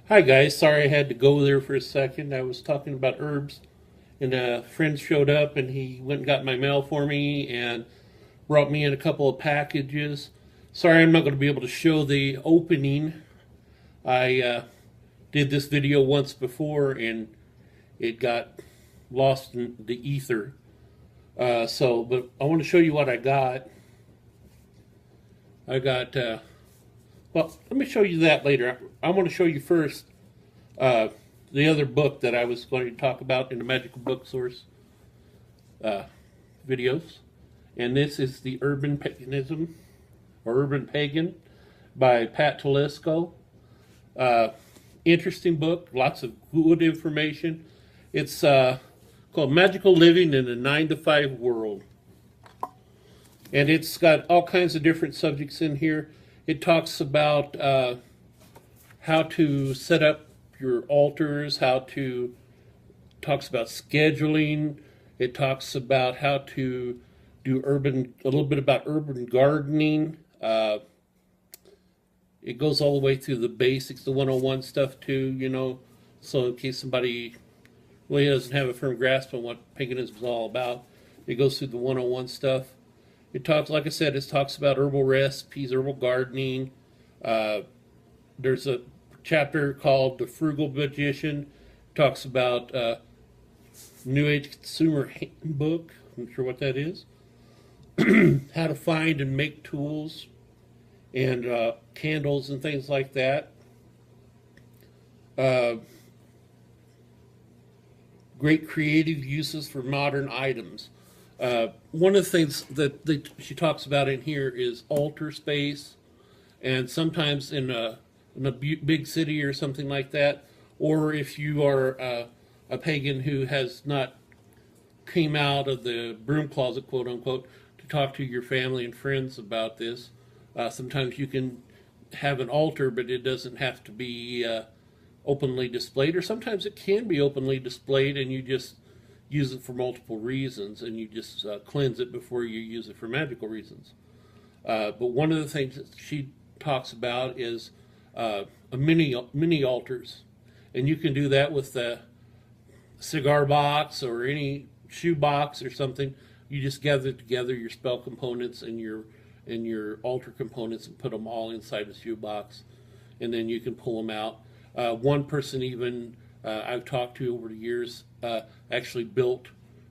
Hi guys, sorry I had to go there for a second. I was talking about herbs, and a friend showed up and he went and got my mail for me and brought me in a couple of packages. Sorry I'm not going to be able to show the opening. I did this video once before and it got lost in the ether. But I want to show you what I got. Well, let me show you that later. I want to show you first the other book that I was going to talk about in the Magical Book Source videos. And this is The Urban Paganism, or Urban Pagan, by Pat Telesco. Interesting book, lots of good information. It's called Magical Living in a 9-to-5 World. And it's got all kinds of different subjects in here. It talks about how to set up your altars, talks about scheduling. It talks about how to do a little bit about urban gardening. It goes all the way through the basics, the 101 stuff too, so in case somebody really doesn't have a firm grasp on what paganism is all about, it goes through the 101 stuff. It talks, like I said, it talks about herbal recipes, herbal gardening. There's a chapter called The Frugal Magician. It talks about New Age Consumer Handbook. I'm not sure what that is. How to find and make tools and candles and things like that. Great creative uses for modern items. One of the things that she talks about in here is altar space, and sometimes in a big city or something like that, or if you are a pagan who has not came out of the broom closet, quote unquote, to talk to your family and friends about this, sometimes you can have an altar, but it doesn't have to be openly displayed, or sometimes it can be openly displayed and you just use it for multiple reasons, and you just cleanse it before you use it for magical reasons. But one of the things that she talks about is a mini altars, and you can do that with a cigar box or any shoe box or something. You just gather together your spell components and your altar components and put them all inside a shoe box, and then you can pull them out. One person even I've talked to over the years actually built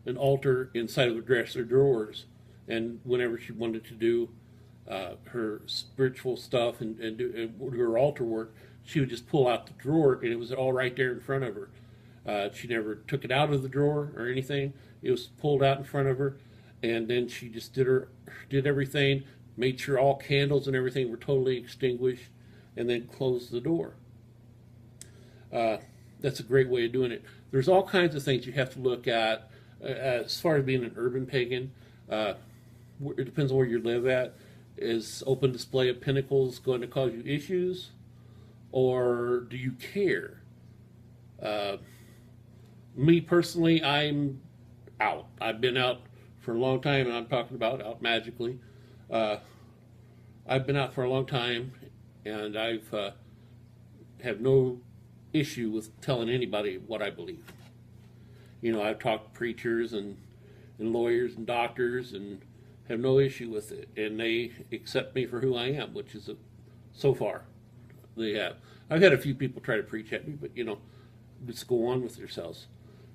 an altar inside of a dresser drawers, and whenever she wanted to do her spiritual stuff and do her altar work, she would just pull out the drawer and it was all right there in front of her. She never took it out of the drawer or anything. It was pulled out in front of her, and then she just did everything, made sure all candles and everything were totally extinguished, and then closed the door. That's a great way of doing it. There's all kinds of things you have to look at as far as being an urban pagan. It depends on where you live at. Is open display of pinnacles going to cause you issues, or do you care? Me personally, I'm out. I've been out for a long time, and I'm talking about out magically. I've been out for a long time, and I've have no issue with telling anybody what I believe. I've talked to preachers and lawyers and doctors and have no issue with it, and they accept me for who I am, which is so far they have. I've had a few people try to preach at me, but just go on with yourselves.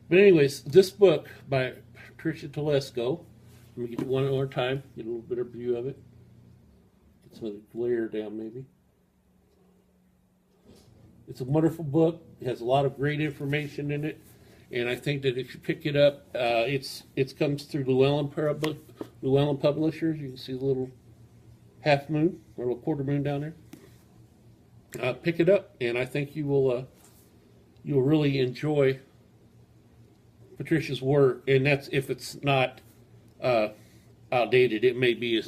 But anyways, this book by Patricia Telesco, let me get it one more time, get a little better view of it. Get some of the glare down maybe. It's a wonderful book. It has a lot of great information in it, and I think that if you pick it up, it comes through Llewellyn Publishers. You can see the little half moon or a quarter moon down there. Pick it up, and I think you'll really enjoy Patricia's work. And that's if it's not outdated. It may be